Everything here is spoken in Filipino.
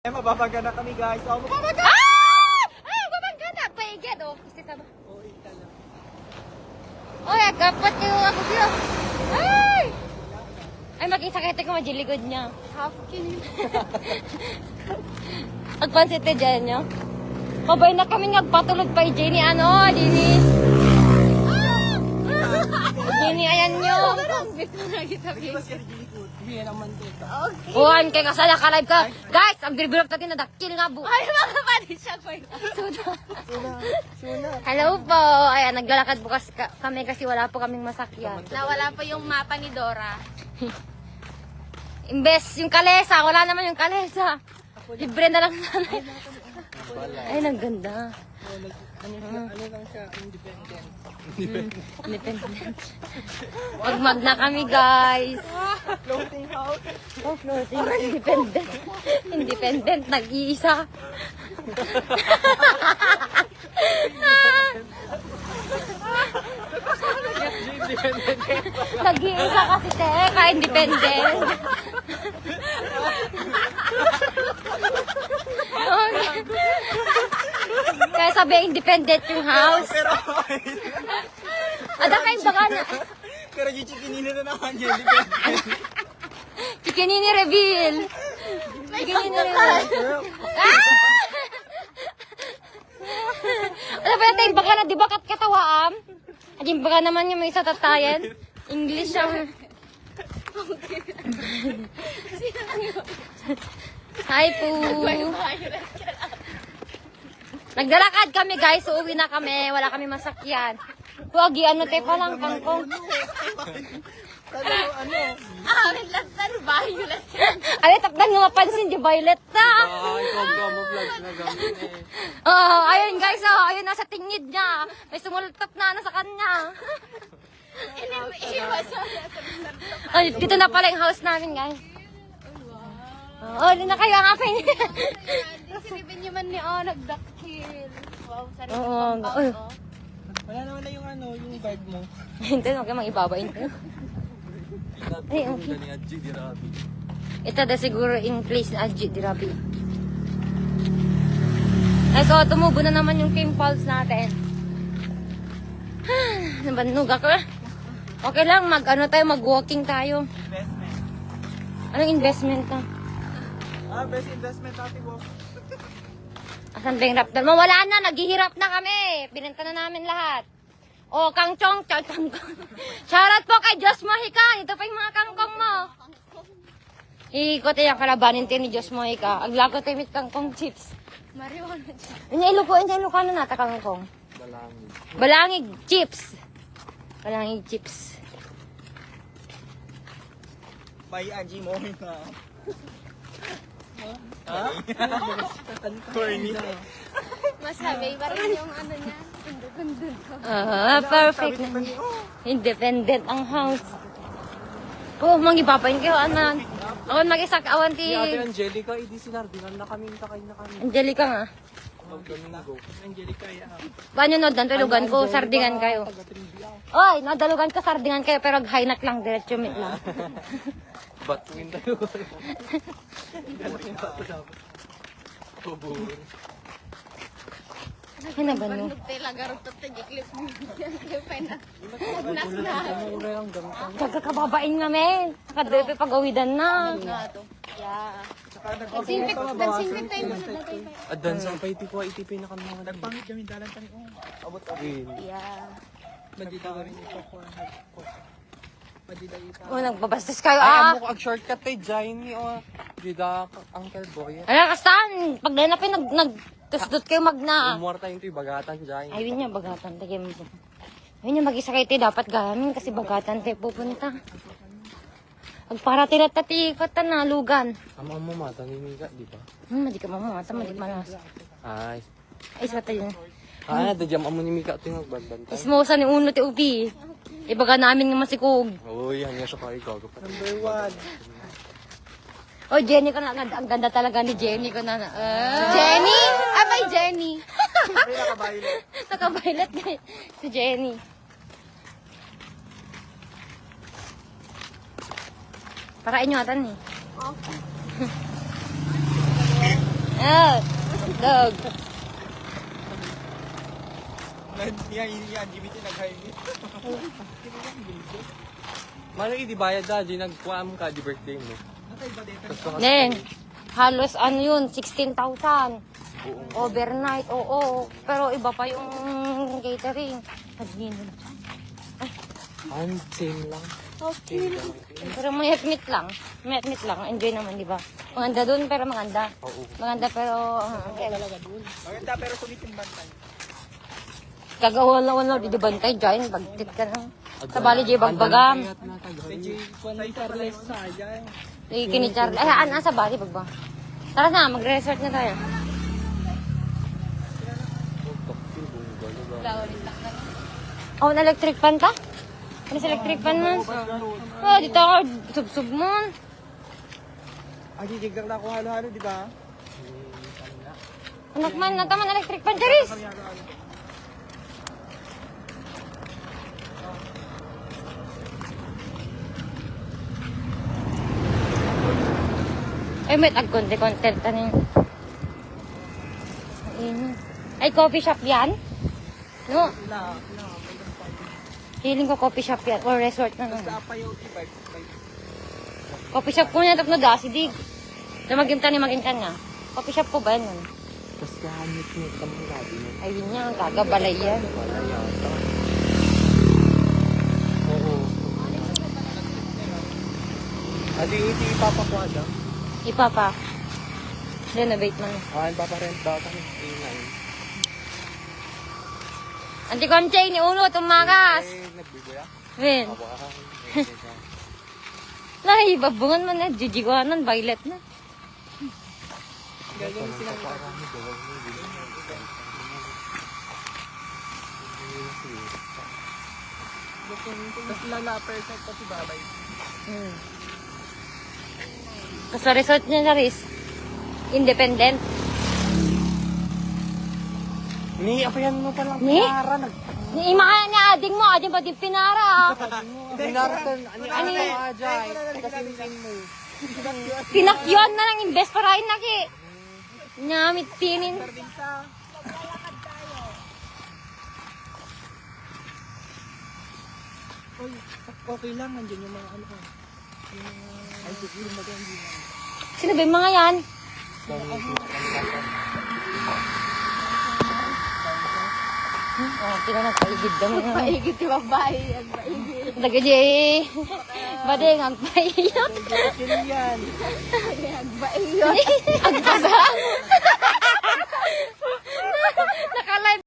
Mababangga na kami guys. Oh, Mababangga! Ah! Ay, mababangga na! Paigid, oh. Kasi tama. oh, ita lang. Oy, agapot kayo ako siya. Ay! Ay, mag-isakete ko majiligod niya. Half kin. Agpansit na dyan niyo. Kabay na kami nagpatulog pa Jenny, ano, Jenny. Jenny, ayan nyo. Buwan kay kasala ka live ka. Guys, ang biribirok natin na dakil nga bu. Ay, mga pati siya ko. Suna. Hello po. Ayan, naglalakad bukas kami kasi wala po kaming masakyan. Nawala po yung mapa ni Dora. Imbes yung kalesa, wala naman yung kalesa. Libre na lang nanay. Ay, nagganda. Ano lang siya, independent. Independent. Magmag na kami, guys. Floating house. Oh, floating. Independent. Independent. Nag-iisa. Nag-iisa kasi, teka. Independent. Kaya sabi, independent yung house. Pero, Ada kayong baka na. pero yung chikinina na naman yun, independent. Chikinini reveal. Chikinini reveal. Ano ba natin, baka na, di ba katawaam? At yung baka naman yung may isa tatayan. English siya. Hi po. Naglalakad kami guys, uuwi na kami. Wala kami masakyan. Huwag, ano tayo pa lang, kangkong. Ano? Amin lang tan violet. Ay, takdan nga mapansin, di violet na. Ay, camouflage na gamit eh. Oh, ayun guys, oh, ayun nasa tingid niya. May sumultop na ano sa kanya. Ay, dito na pala yung house namin, guys. Oh, di na kayo ang apay. Silipin niyo man ni nagdakil. Wow, sarili Oo, pang oy. oh. Wala naman na yung ano, yung guard mo. Hindi, huwag kang mag-ibabain ko. Ay, okay. Ito na siguro in place na Adji Dirabi. Ay, so, tumubo na naman yung pimples natin. Nabanog ako. Okay lang, mag-walking tayo. Investment. Anong investment na? Best investment natin po. Asan ba yung raptor? Mawala na, naghihirap na kami. Binenta na namin lahat. O, kangchong, kangkong. Shoutout po kay Diyos Mohican. Ito pa yung mga kangkong mo. Ikot yung kalabanin tayo ni Diyos Mohican. Aglago tayo mit kangkong chips. Marijuana siya. Inyay luko na nata kangkong. Balangig chips. Balangig chips. May Angie mo na. Ha? Corny. Masabi, parang yung ano niya. Gundun ko. Perfect na. Independent ang house. Oh, mangipapain kayo, anan. Ako mag-isa kawan ti... Si Ate Angelica, hindi sinardinan na kami, takay na kami. Angelica nga. Domingo. Angelica, yeah. Paano no, dalugan ko, sardingan kayo. Oy, nadalugan ko, sardingan kayo, pero high-nut lang, diretso meat lang. Batuin tayo. Ay, na ba no? Nagtila garot at tagiklip mo. Klipay na. Nas na. Kagkakababain nga, men. Kadrepe pag-awidan na. Yeah. Nagpangit Dansingpit tayo mo na dagay. Advance ang paiti ko, itipin na kami mga nagpangit kami dalan tani. Abot abot. Yeah. Madida rin ito ko. Madida ito. Oh, nagbabastos kayo, Ay, amo ag shortcut kay Jaini o Dida Uncle Boy. Ano, kastan? Pag nanapin, nagtusdot kayo magna. Umuwarta yung ito, bagatan Jaini. Ay, yun niya, bagatan. Tagay mo. Ayun niya, mag-isa kayo tayo, dapat gamin kasi bagatan tayo pupunta. Para tinatatikot na lugan. Ama mo mata ni Mika, di ba? Madi ka mamamata, madi malas. Ay. Ay, sa tayo. Ah, dadjam amo ni Mika tingog banbantay. Ismosa ni Uno ti Upi. Ibaga namin nga masikog. Uy, hanya sa kay ko. Number 1. Oh, Jenny ko na. Ang ganda talaga ni Jenny ko na. Jenny? Abay, Jenny. Naka-violet. Naka-violet na si Jenny. Para inyo atan eh. Okay. Ah, dog. Yan, gibit yung nag-highway. Mano di bayad da, di nagkuam ka di birthday mo. Natay ba dito? Tapos Then, halos ano yun, 16,000. Overnight, oo. Pero iba pa yung catering. Nagninod. same lang. Pero may meet lang. May meet lang. Enjoy naman, di ba? Maganda dun, pero maganda. Oo. Maganda, pero... Maganda pero sulit yung bantay. Gagawa lang di bantay dyan. Bagtit ka na. Sa bali, di bagbagam. Medyo Carles sayang. Kini Charlie. Ay, sa bali, bagbang. Tara na, magre-resort na tayo. Oh, electric fan ta? Ano sa electric fan mo? Oh, dito ako, sub-sub mo. Ay, gigigak na ako halo-halo, di ba? Anak man, nataman electric fan, Charis. Ay, may tag-content na yun. Ay, coffee shop yan? No? Feeling ko coffee shop yan or resort na nun. Sa Payote ba? Coffee shop ko na tapos na dig. Na magintan nga. Coffee shop ko ba yan nun? Tapos kahanit mo kami lagi mo. Ayun niya, kagabalay yan. Wala yata. Oo. Adi, hindi ipapakwada. Ipa pa. Renovate man. Paparent daw kami. Ingay. Anti Conche, ni Uno, tumakas. Nagbibuya? Win. Nay, babungan man na. Jijiguanan, violet na. Gagawin sila ng Tapos lala, perfect pati babay. Kasi sa resort niya na ris. Independent. Ni, apayan mo palang Ni? pinara. Ni ima ni ading mo, ading pati pinara. Pinaratan. Ano Ani? yung ajay? Kasimsin mo. Pinakyon na lang invest para rin naki. Nyamit tinin. Sardinsa. Uy, okay lang, nandiyan yung mga ano. Yung mga... Ay, siguro maganda yun. Sino ba yung mga yan? Oh, tira na paigid daw. Paigit yung babae. Ang paigit. Nagadi. Badeng ang paiyot. Sino yan? Ang paigit. Ang tagang.